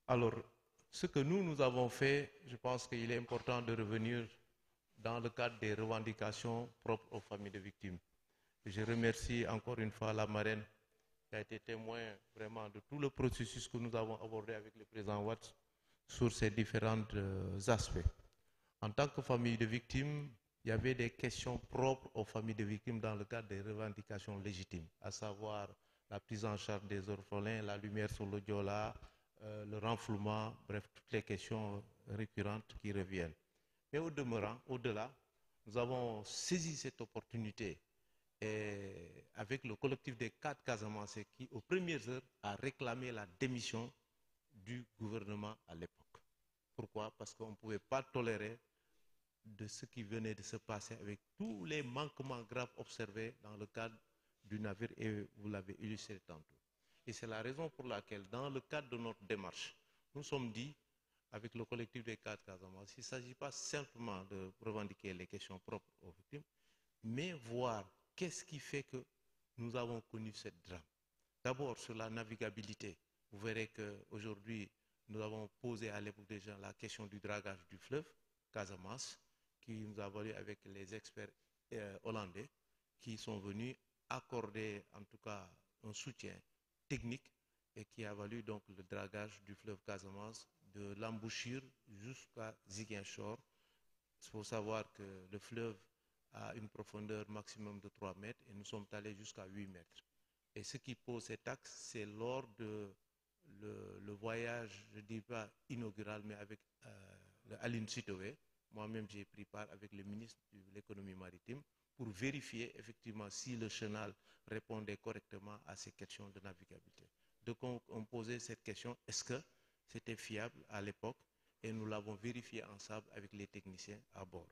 Alors, ce que nous avons fait, je pense qu'il est important de revenir dans le cadre des revendications propres aux familles de victimes. Je remercie encore une fois la marraine qui a été témoin vraiment de tout le processus que nous avons abordé avec le président Watts sur ces différents aspects. En tant que famille de victimes, il y avait des questions propres aux familles de victimes dans le cadre des revendications légitimes, à savoir la prise en charge des orphelins, la lumière sur le Diola, le renflouement, bref, toutes les questions récurrentes qui reviennent. Mais au demeurant, au-delà, nous avons saisi cette opportunité et avec le collectif des 4 Casamancés qui, aux premières heures, a réclamé la démission du gouvernement à l'époque. Pourquoi? Parce qu'on ne pouvait pas tolérer de ce qui venait de se passer avec tous les manquements graves observés dans le cadre du navire, et vous l'avez illustré tantôt. Et c'est la raison pour laquelle, dans le cadre de notre démarche, nous sommes dit, avec le collectif des 4 Casamance, il ne s'agit pas simplement de revendiquer les questions propres aux victimes, mais voir qu'est-ce qui fait que nous avons connu cette drame. D'abord, sur la navigabilité, vous verrez qu'aujourd'hui, nous avons posé à l'époque déjà la question du dragage du fleuve, Casamance, qui nous a valu avec les experts hollandais, qui sont venus accorder en tout cas un soutien technique et qui a valu donc le dragage du fleuve Casamance de l'embouchure jusqu'à Ziguinchor. Il faut savoir que le fleuve a une profondeur maximum de 3 mètres et nous sommes allés jusqu'à 8 mètres. Et ce qui pose cet axe, c'est lors de le voyage, je ne dis pas inaugural, mais avec Aline Sitoé. Moi-même, j'ai pris part avec le ministre de l'économie maritime pour vérifier effectivement si le chenal répondait correctement à ces questions de navigabilité. Donc on posait cette question, est-ce que c'était fiable à l'époque? Et nous l'avons vérifié ensemble avec les techniciens à bord.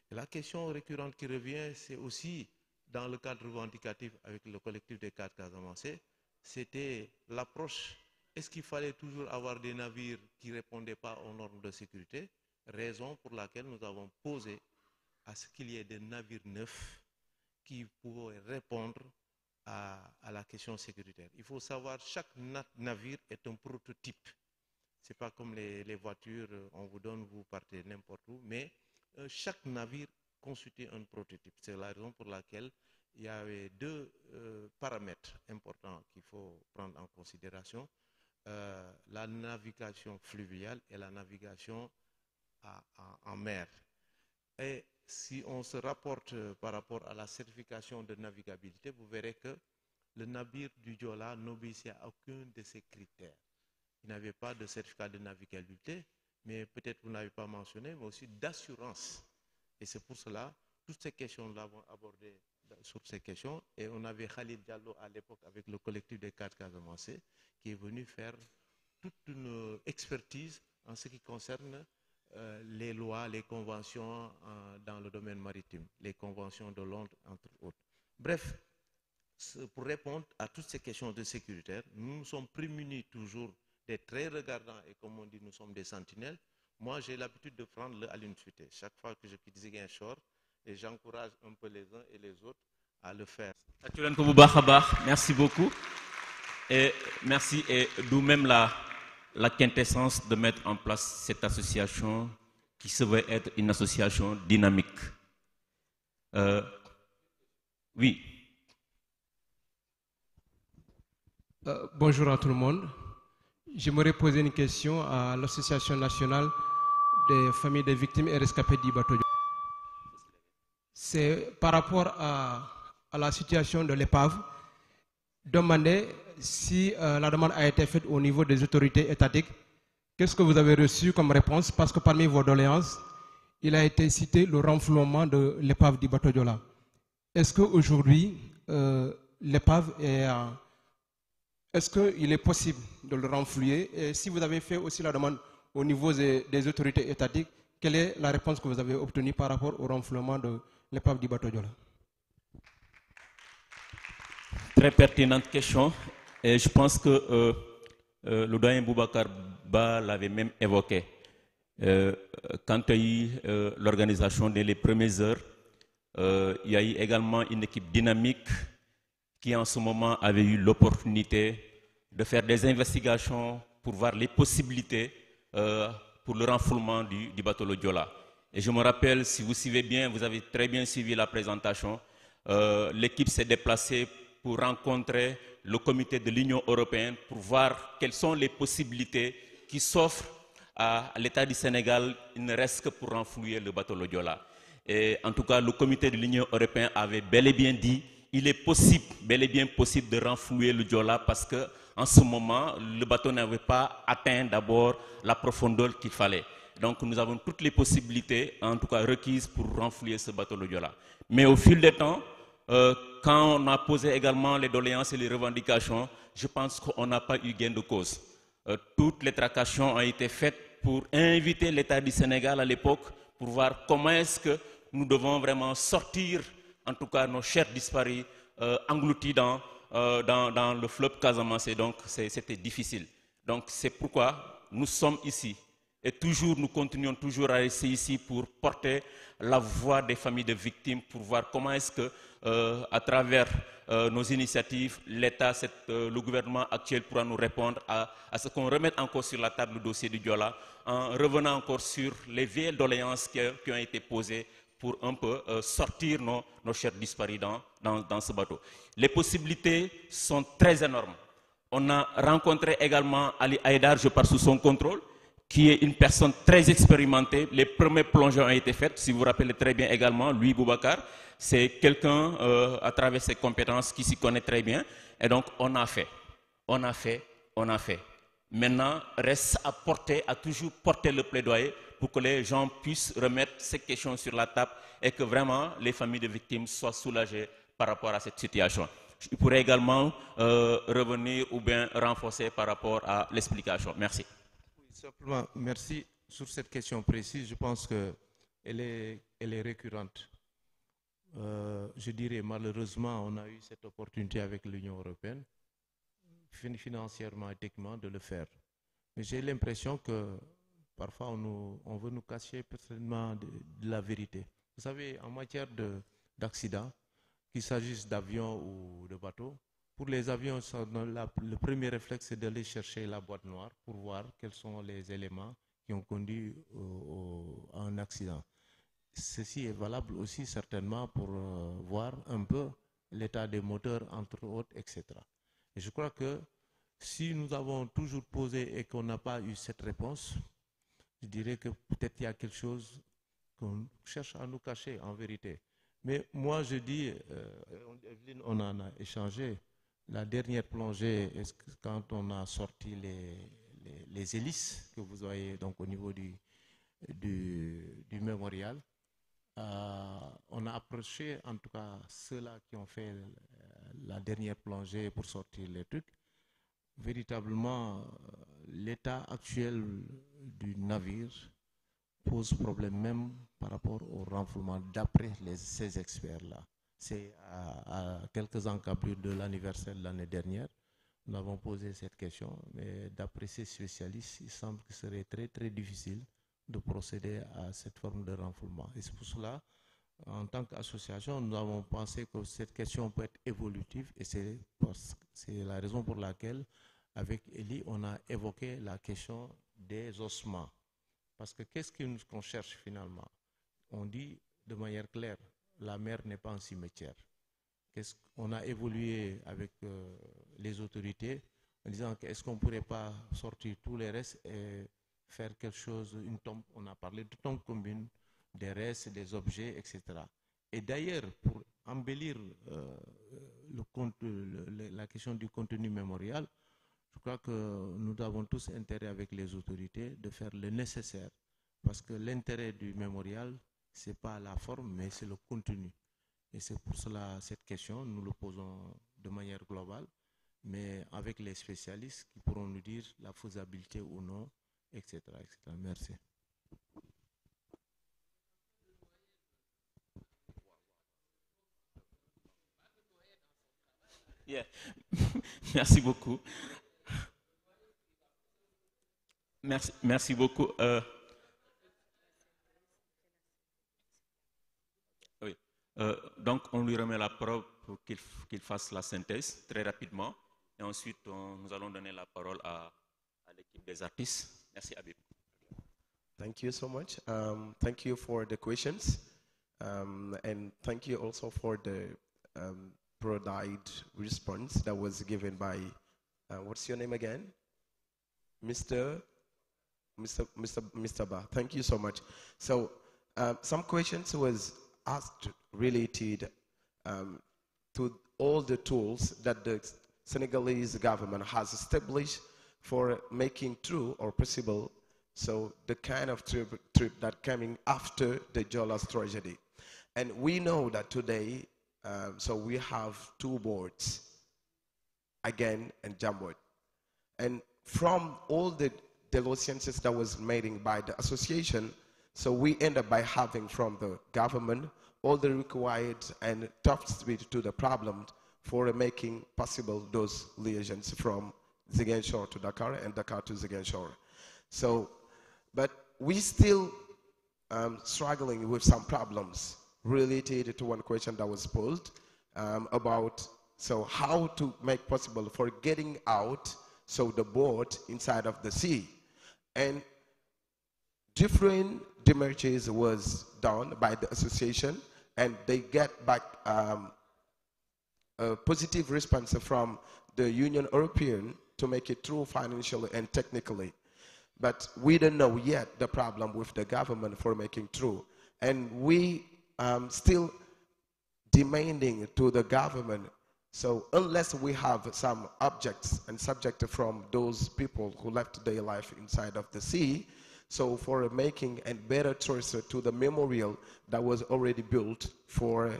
Et la question récurrente qui revient, c'est aussi dans le cadre revendicatif avec le collectif des 4 Casamancés, c'était l'approche. Est-ce qu'il fallait toujours avoir des navires qui ne répondaient pas aux normes de sécurité? Raison pour laquelle nous avons posé à ce qu'il y ait des navires neufs qui pourraient répondre à la question sécuritaire. Il faut savoir que chaque navire est un prototype. Ce n'est pas comme les voitures, on vous donne, vous partez n'importe où, mais chaque navire constitue un prototype. C'est la raison pour laquelle il y avait 2 paramètres importants qu'il faut prendre en considération. La navigation fluviale et la navigation en mer. Et si on se rapporte par rapport à la certification de navigabilité, vous verrez que le navire du Diola n'obéissait à aucun de ces critères. Il n'avait pas de certificat de navigabilité, mais peut-être vous n'avez pas mentionné, mais aussi d'assurance. Et c'est pour cela, toutes ces questions, nous l'avons abordées sur ces questions. Et on avait Khalid Diallo à l'époque avec le collectif des 4 Casamancés qui est venu faire toute une expertise en ce qui concerne les lois, les conventions dans le domaine maritime, les conventions de Londres, entre autres. Bref, pour répondre à toutes ces questions de sécurité, nous nous sommes prémunis toujours d'être très regardants et comme on dit, nous sommes des sentinelles. Moi, j'ai l'habitude de prendre le à l'unité. Chaque fois que je quitte Ziguinchor, et j'encourage un peu les uns et les autres à le faire. Merci beaucoup. Et merci. Et d'où même la quintessence de mettre en place cette association qui se veut être une association dynamique. Oui. Bonjour à tout le monde. J'aimerais poser une question à l'Association nationale des familles des victimes et rescapés du bateau. C'est par rapport à la situation de l'épave. Demander si la demande a été faite au niveau des autorités étatiques. Qu'est-ce que vous avez reçu comme réponse? Parce que parmi vos doléances, il a été cité le renflouement de l'épave du bateau Diola. Est-ce qu'aujourd'hui, l'épave est... Est-ce qu'il est possible de le renflouer? Et si vous avez fait aussi la demande au niveau des autorités étatiques, quelle est la réponse que vous avez obtenue par rapport au renflouement de l'épave du bateau Diola? Très pertinente question. Et je pense que le doyen Boubacar Ba l'avait même évoqué. Quand il y a eu l'organisation dès les premières heures, il y a eu également une équipe dynamique qui en ce moment avait eu l'opportunité de faire des investigations pour voir les possibilités pour le renflouement du bateau le Joola. Et je me rappelle, si vous suivez bien, vous avez très bien suivi la présentation, l'équipe s'est déplacée pour rencontrer le comité de l'Union européenne pour voir quelles sont les possibilités qui s'offrent à l'État du Sénégal, il ne reste que pour renflouer le bateau le Joola. Et en tout cas, le comité de l'Union européenne avait bel et bien dit il est possible, bel et bien possible de renflouer le Joola parce que en ce moment, le bateau n'avait pas atteint d'abord la profondeur qu'il fallait. Donc nous avons toutes les possibilités, en tout cas requises pour renflouer ce bateau le Joola. Mais au fil du temps, quand on a posé également les doléances et les revendications, je pense qu'on n'a pas eu gain de cause. Toutes les tractations ont été faites pour inviter l'État du Sénégal à l'époque pour voir comment est-ce que nous devons vraiment sortir, en tout cas nos chers disparus, engloutis dans le fleuve Casamance. Donc c'était difficile. Donc c'est pourquoi nous sommes ici. Et toujours, nous continuons toujours à rester ici pour porter la voix des familles de victimes, pour voir comment est-ce que, à travers nos initiatives, l'État, le gouvernement actuel pourra nous répondre à ce qu'on remette encore sur la table le dossier du Joola, en revenant encore sur les vieilles doléances qui ont été posées pour un peu sortir nos chers disparus dans ce bateau. Les possibilités sont très énormes. On a rencontré également Ali Haïdar, je parle sous son contrôle, qui est une personne très expérimentée. Les premiers plongées ont été faites, si vous vous rappelez très bien également, lui, Boubacar, c'est quelqu'un, à travers ses compétences, qui s'y connaît très bien. Et donc, on a fait. Maintenant, reste à toujours porter le plaidoyer pour que les gens puissent remettre ces questions sur la table et que vraiment les familles de victimes soient soulagées par rapport à cette situation. Je pourrais également revenir ou bien renforcer par rapport à l'explication. Merci. Simplement, merci. Sur cette question précise, je pense qu'elle est récurrente. Je dirais malheureusement, on a eu cette opportunité avec l'Union européenne, financièrement et techniquement, de le faire. Mais j'ai l'impression que parfois on veut nous cacher personnellement de la vérité. Vous savez, en matière d'accident, qu'il s'agisse d'avions ou de bateaux, pour les avions, le premier réflexe, c'est d'aller chercher la boîte noire pour voir quels sont les éléments qui ont conduit à un accident. Ceci est valable aussi certainement pour voir un peu l'état des moteurs, entre autres, etc. Et je crois que si nous avons toujours posé et qu'on n'a pas eu cette réponse, je dirais que peut-être il y a quelque chose qu'on cherche à nous cacher en vérité. Mais moi je dis, Evelyne, on en a échangé, la dernière plongée, quand on a sorti les hélices que vous voyez donc au niveau du mémorial, on a approché en tout cas ceux-là qui ont fait la dernière plongée pour sortir les trucs. Véritablement, l'état actuel du navire pose problème même par rapport au renflouement d'après ces experts-là. C'est à quelques encablures de l'anniversaire de l'année dernière, nous avons posé cette question, mais d'après ces spécialistes, il semble que ce serait très très difficile de procéder à cette forme de renflouement. Et c'est pour cela, en tant qu'association, nous avons pensé que cette question peut être évolutive et c'est la raison pour laquelle, avec Elie, on a évoqué la question des ossements. Parce que qu'est-ce qu'on cherche finalement? On dit de manière claire, la mer n'est pas un cimetière. On a évolué avec les autorités en disant est-ce qu'on ne pourrait pas sortir tous les restes et faire quelque chose, une tombe, on a parlé de tombe commune, des restes, des objets, etc. Et d'ailleurs, pour embellir la question du contenu mémorial, je crois que nous avons tous intérêt avec les autorités de faire le nécessaire. Parce que l'intérêt du mémorial, ce n'est pas la forme, mais c'est le contenu. Et c'est pour cela, cette question, nous le posons de manière globale, mais avec les spécialistes qui pourront nous dire la faisabilité ou non, etc. etc. Merci. Yeah. Merci beaucoup. Merci beaucoup. Oui. Donc, on lui remet la parole pour qu'il fasse la synthèse très rapidement. Et ensuite, nous allons donner la parole à l'équipe. des artistes. Merci Habib. Thank you so much. Thank you for the questions. And thank you also for the broad-eyed response that was given by, what's your name again? Mr. Ba. Thank you so much. So some questions was asked related to all the tools that the Senegalese government has established for making true or possible so the kind of trip that coming after the Jolas tragedy. And we know that today, so we have two boards, again and Jamboard. And from all the diligences that was made by the association, so we end up by having from the government all the required and top speed to the problem for making possible those liaisons from Ziguinchor to Dakar and Dakar to Ziguinchor. So, but we still struggling with some problems related to one question that was posed about so how to make possible for getting out so the boat inside of the sea. And different demarches was done by the association, and they get back a positive response from the Union European to make it through financially and technically. But we don't know yet the problem with the government for making through. And we still demanding to the government, so unless we have some objects and subject from those people who left their life inside of the sea, so for making a better choice to the memorial that was already built for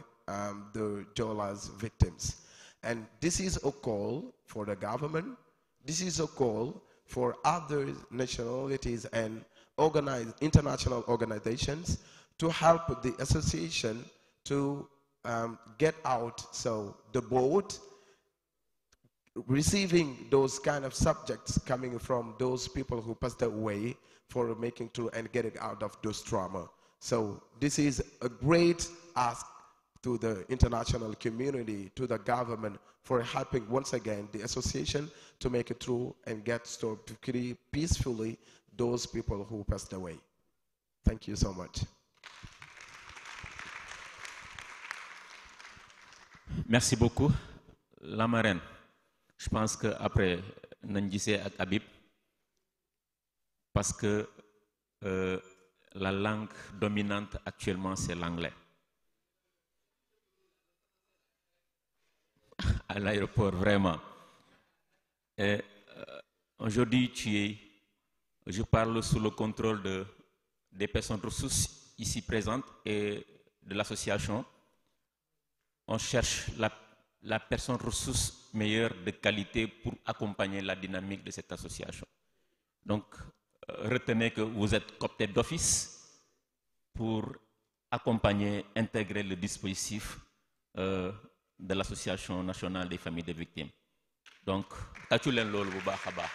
the Jolas victims. And this is a call for the government. This is a call for other nationalities and international organizations to help the association to get out so the boat receiving those kind of subjects coming from those people who passed away for making through and getting out of those trauma. So this is a great ask to the international community, to the government for helping once again the association to make it through and get to peacefully those people who passed away. Thank you so much. Merci beaucoup. La marraine, je pense qu'après, nous disons avec Habib, parce que la langue dominante actuellement, c'est l'anglais. À l'aéroport, vraiment. Aujourd'hui, je parle sous le contrôle des personnes ressources ici présentes et de l'association. On cherche la personne ressource meilleure de qualité pour accompagner la dynamique de cette association. Donc, retenez que vous êtes coopté d'office pour accompagner, intégrer le dispositif de l'Association nationale des familles des victimes. Donc, tàccu leen loolu bu baax a baax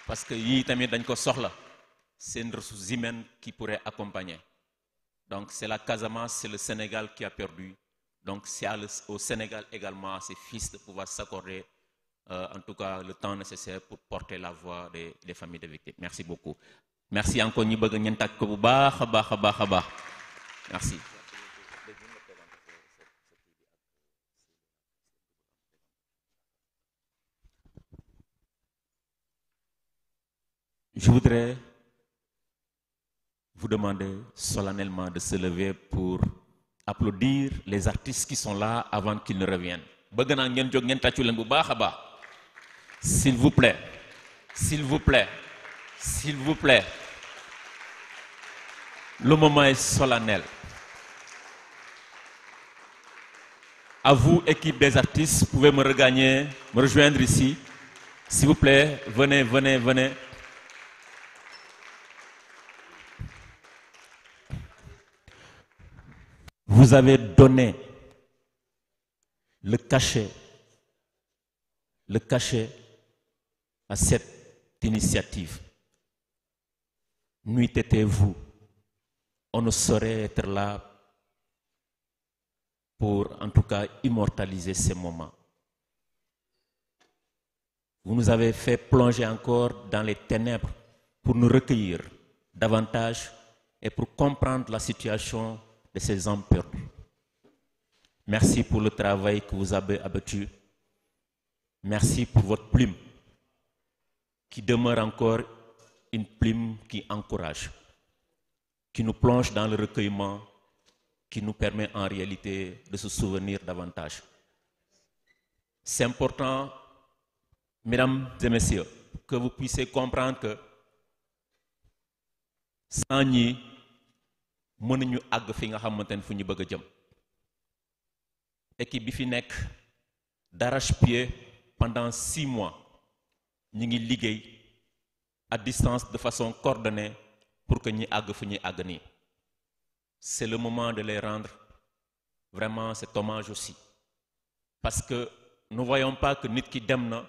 parce que yii tamit dañ ko soxla, c'est une ressource humaine qui pourrait accompagner. Donc, c'est la Casamance, c'est le Sénégal qui a perdu. Donc, c'est au Sénégal également, à ses fils, de pouvoir s'accorder, en tout cas, le temps nécessaire pour porter la voix des familles des victimes. Merci beaucoup. Merci encore. Merci. Je voudrais vous demander solennellement de se lever pour applaudir les artistes qui sont là avant qu'ils ne reviennent. S'il vous plaît, s'il vous plaît, s'il vous plaît. Le moment est solennel. À vous, équipe des artistes, vous pouvez me rejoindre ici. S'il vous plaît, venez, venez, venez. Vous avez donné le cachet à cette initiative. Nuit était vous. On ne saurait être là pour, en tout cas, immortaliser ces moments. Vous nous avez fait plonger encore dans les ténèbres pour nous recueillir davantage et pour comprendre la situation de ces hommes perdus. Merci pour le travail que vous avez abattu. Merci pour votre plume, qui demeure encore une plume qui encourage, qui nous plonge dans le recueillement, qui nous permet en réalité de se souvenir davantage. C'est important, mesdames et messieurs, que vous puissiez comprendre que sans ñi mënuñu àgg fi nga xamante ne fu ñu bëgg a jëm. Équipe bi fi nekk d'arrache-pied pendant 6 mois ñi ngi liggéey à distance de façon coordonnée pour que ñi àgg fu ñuy àgg nii. C'est le moment de les rendre vraiment cet hommage aussi. Parce que nous ne voyons pas que nit ki dem na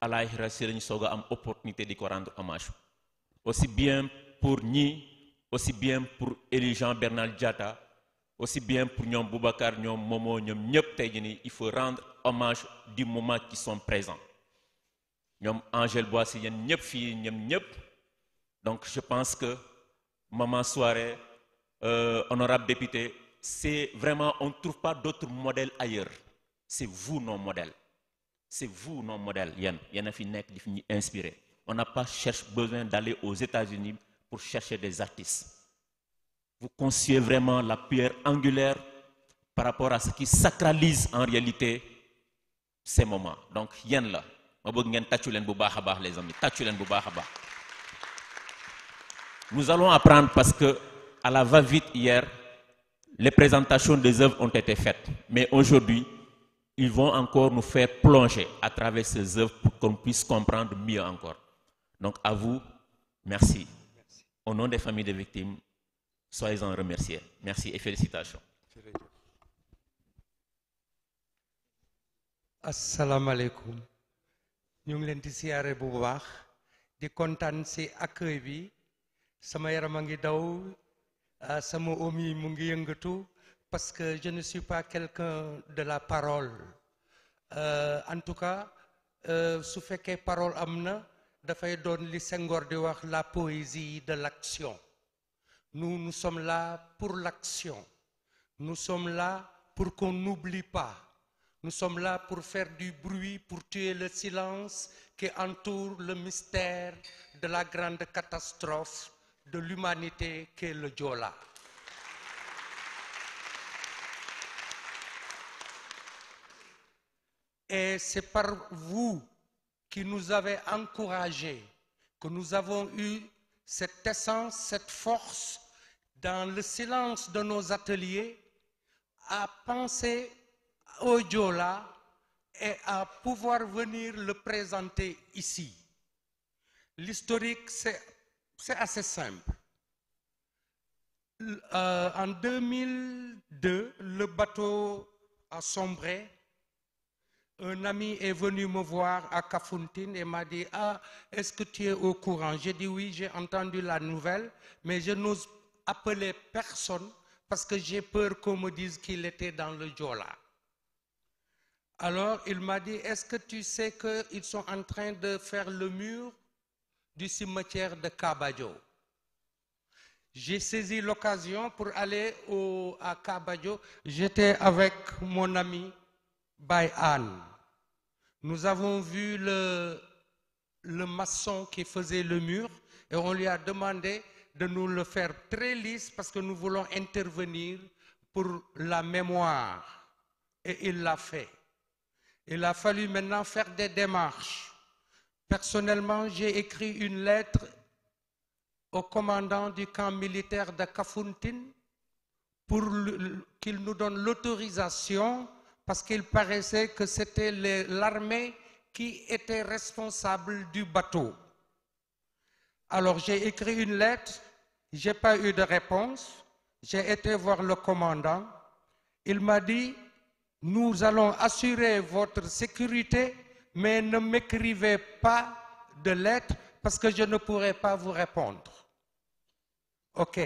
àlaxira si lañu soog a am opportunité di ko rendre hommage. Aussi bien pour ñi, aussi bien pour Élie Jean Bernal Diatta, aussi bien pour ñoom Boubacar, ñoom Momo, ñoom ñëpp tey jii nii il faut rendre hommage du moment qui sont présents. ñoom Angèle Boissy yéen ñëpp fii ñoom ñëpp. Donc je pense que Maman Soirée, honorable député, c'est vraiment, on ne trouve pas d'autres modèles ailleurs. C'est vous nos modèles. C'est vous nos modèles. Y'en a fi nekk di fi ñu inspiré. On n'a pas besoin d'aller aux États-Unis pour chercher des artistes. Vous constituez vraiment la pierre angulaire par rapport à ce qui sacralise en réalité ces moments. Donc yéen la ma bëgg ngeen tàccu leen bu baax a baax les amis, tàccu leen bu baax a baax. Nous allons apprendre parce que à la va-vite hier, les présentations des œuvres ont été faites. Mais aujourd'hui, ils vont encore nous faire plonger à travers ces œuvres pour qu'on puisse comprendre mieux encore. Donc à vous, merci. Au nom des familles des victimes, soyez-en remerciés. Merci et félicitations. Assalamu alaikum. Ñu ngi leen di siyaare bu baax di kontaan ci accueil bi. Sama yaram a ngi daw, sama oom yi mu ngi yëngatu parce que je ne suis pas quelqu'un de la parole. En tout cas, su fekkee parole am na dafay doon li Senghor di wax la poésie de l'action. Nous sommes là pour l'action. Nous sommes là pour qu'on n'oublie pas. Nous sommes là pour faire du bruit, pour tuer le silence qui entoure le mystère de la grande catastrophe de l'humanité qu'est le Joola. Et c'est par vous qui nous avez encouragés, que nous avons eu cette essence, cette force dans le silence de nos ateliers à penser au Joola et à pouvoir venir le présenter ici. L'historique, c'est assez simple. En 2002, le bateau a sombré. Un ami est venu me voir à Kafountine et m'a dit « Ah, est-ce que tu es au courant ?» J'ai dit « Oui, j'ai entendu la nouvelle, mais je n'ose appeler personne parce que j'ai peur qu'on me dise qu'il était dans le Joola. » Alors, il m'a dit « Est-ce que tu sais qu'ils sont en train de faire le mur du cimetière de Kabadjo ?» J'ai saisi l'occasion pour aller à Kabadjo. J'étais avec mon ami Bayan. Nous avons vu le maçon qui faisait le mur et on lui a demandé de nous le faire très lisse parce que nous voulons intervenir pour la mémoire. Et il l'a fait. Il a fallu maintenant faire des démarches. Personnellement, j'ai écrit une lettre au commandant du camp militaire de Kafountine pour qu'il nous donne l'autorisation parce qu'il paraissait que c'était l'armée qui était responsable du bateau. Alors j'ai écrit une lettre, je n'ai pas eu de réponse. J'ai été voir le commandant. Il m'a dit, nous allons assurer votre sécurité, mais ne m'écrivez pas de lettre parce que je ne pourrai pas vous répondre. OK.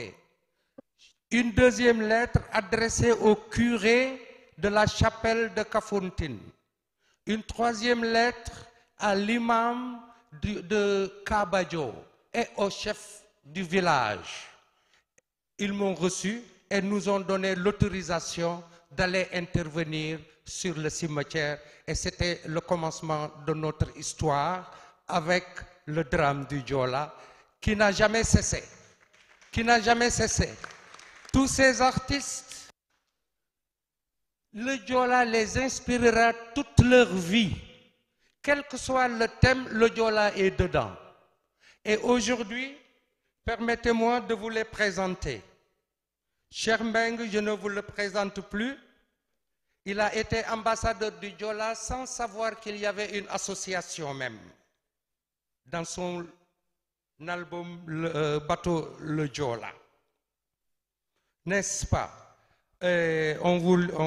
Une deuxième lettre adressée au curé de la chapelle de Kafountine. Une troisième lettre à l'imam de Kabadjo et au chef du village. Ils m'ont reçu et nous ont donné l'autorisation d'aller intervenir sur le cimetière. Et c'était le commencement de notre histoire avec le drame du Diola qui n'a jamais cessé. Qui n'a jamais cessé. Tous ces artistes, le Diola les inspirera toute leur vie. Quel que soit le thème, le Diola est dedans. Et aujourd'hui, permettez-moi de vous les présenter. Cher Mbengue, je ne vous le présente plus. Il a été ambassadeur du Diola sans savoir qu'il y avait une association même. Dans son album Bateau le Diola. N'est-ce pas? On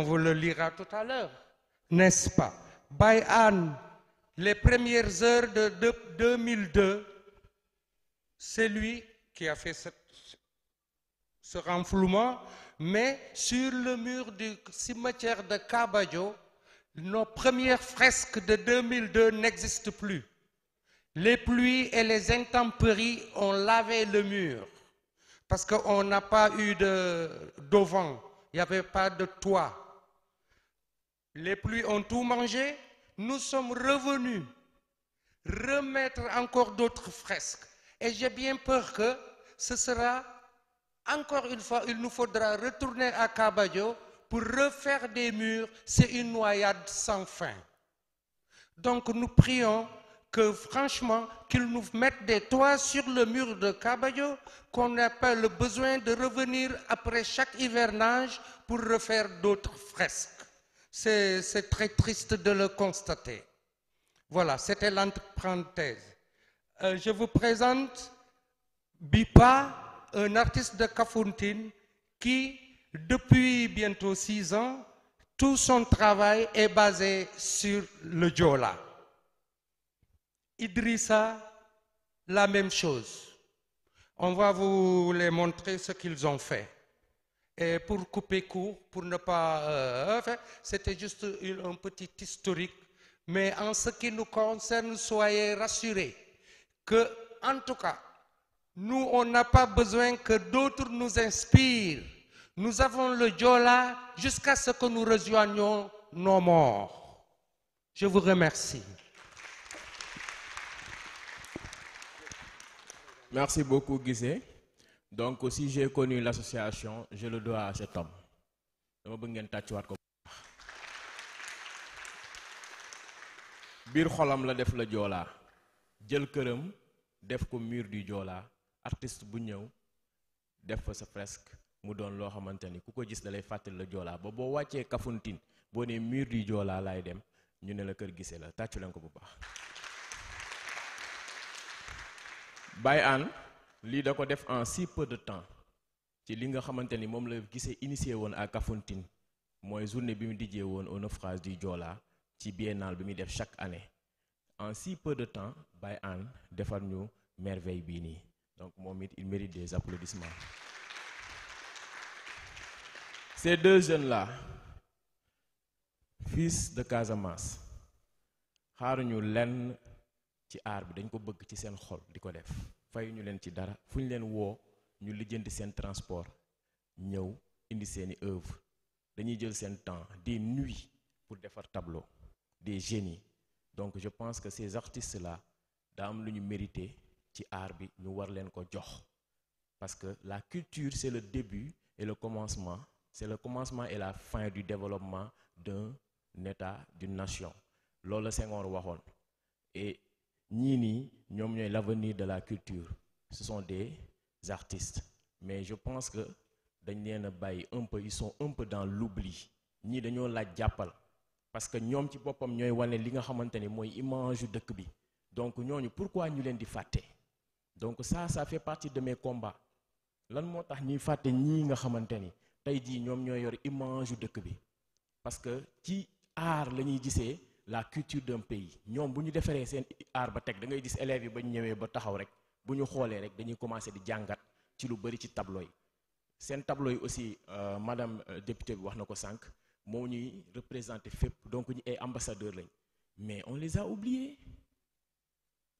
vous le lira tout à l'heure. N'est-ce pas? Bayan, les premières heures de 2002, c'est lui qui a fait ce renflouement, mais sur le mur du cimetière de Kabadjo, nos premières fresques de 2002 n'existent plus. Les pluies et les intempéries ont lavé le mur, parce qu'on n'a pas eu d'auvent, il n'y avait pas de toit. Les pluies ont tout mangé, nous sommes revenus remettre encore d'autres fresques. Et j'ai bien peur que ce sera, encore une fois, il nous faudra retourner à Kabadjo pour refaire des murs. C'est une noyade sans fin. Donc nous prions que franchement, qu'ils nous mettent des toits sur le mur de Kabadjo, qu'on n'a pas le besoin de revenir après chaque hivernage pour refaire d'autres fresques. C'est très triste de le constater. Voilà, c'était l'entre-parenthèse. Je vous présente Bipa, un artiste de Kafountine qui, depuis bientôt 6 ans, tout son travail est basé sur le Diola. Idrissa, la même chose. On va vous les montrer ce qu'ils ont fait. Et pour couper court, pour ne pas... c'était juste un petit historique. Mais en ce qui nous concerne, soyez rassurés que, en tout cas, nous, on n'a pas besoin que d'autres nous inspirent. Nous avons le Diola jusqu'à ce que nous rejoignions nos morts. Je vous remercie. Merci beaucoup, Guissé. Donc, si j'ai connu l'association, je le dois à cet homme. Bir xolam la def la Diola jël këram def ko mur du Diola artiste bu ñëw def fa sa fresque mu doon loo xamante ni ku ko gis da lay fàttali la Diola ba boo wàccee Kafountine boo nee mur du Diola laay dem ñu ne la kër Guissé la tàccu leen ko bu baax. Baye Anne lii da ko def en si peu de temps ci li nga xamante ni moom la Guissé initié woon à Kafountine mooy journée bi mu dijjee woon au naufrage du Diola ci biennale bi muy def chaque année en si peu de temps Baye Anne defar ñu merveille bii nii donc moom it il mérite des applaudissements. Ces deux jeunes là fils de Casamance xaaruñu lenn ci aar bi dañ ko bëgg ci seen xol di ko def fayuñu leen ci dara fu ñu leen woo ñu lijjanti seen transport ñëw indi seeni œuvre dañuy jël seen temps des nuits pour defar tableau des génies. Donc je pense que ces artistes là daa am lu ñu mérité ci art bi ñu war leen ko jox parce que la culture c'est le début et le commencement, c'est le commencement et la fin du développement d'un état, d'une nation. Loolu la Senghor waxoon. Et ñii nii ñoom ñooy l'avenir de la culture, ce sont des artistes, mais je pense que dañ leen a bàyyi un peu, ils sont un peu dans l'oubli. Ñii dañoo laaj jàppal parce que ñoom ci boppam ñooy wane li nga xamante ni mooy image yu dëkk bi. Donc ñooñu pourquoi ñu leen di fàtte? Donc ça fait partie de mes combats. Lan moo tax ñuy fàtte ñii nga xamante ni tey jii ñoom ñooy yor image yu dëkk bi, parce que ci art la ñuy gisee la culture d'un pays. ñoom bu ñu defaree seen art ba teg da ngay gis élèves yi ba ñu ñëwee ba taxaw rek bu ñu xoolee rek dañuy commencer di jàngat ci lu bari ci tableau yi. Seen tableau yi aussi madame députée bi wax na ko sànq moo ñuy représenter fépp, donc ñu ay ambassadeurs lañ, mais on les a oubliés.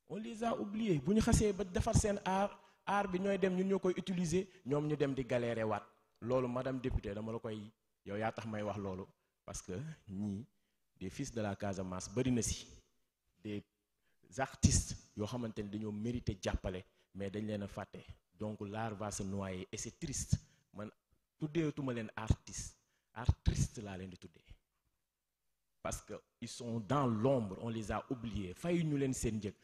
on les a oubliés bu ñu xasee ba defar seen art bi ñooy dem ñun ñoo koy utiliser ñoom ñu dem di galérer waat loolu madame députée dama la koy yow yaa tax may wax loolu parce que ñii des fils de la Casamance bari na si des artistes yoo xamante ni dañoo mérité jàppale mais dañ leen a fàtte donc l'art va se noyer et c'est triste man tuddeetuma leen artiste triste laa leen di tuddee parce que ils sont dans l'ombre on les a oubliés fay ñu leen seen njëg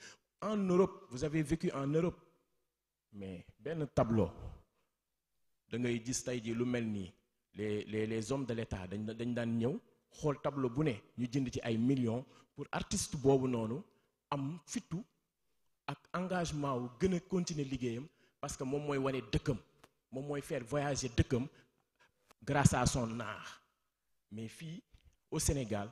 en Europe vous avez vécu en Europe mais benn tableau da ngay gis tey ji lu mel nii les hommes de l'État dañ daan ñëw xool tableau bu ne ñu jënd ci ay millions pour artiste boobu noonu am fitu ak engagement wu gën a continuer liggéeyam parce que moom mooy wane dëkkam moom mooy faire voyager dëkkam grâce à son art mais fii au Sénégal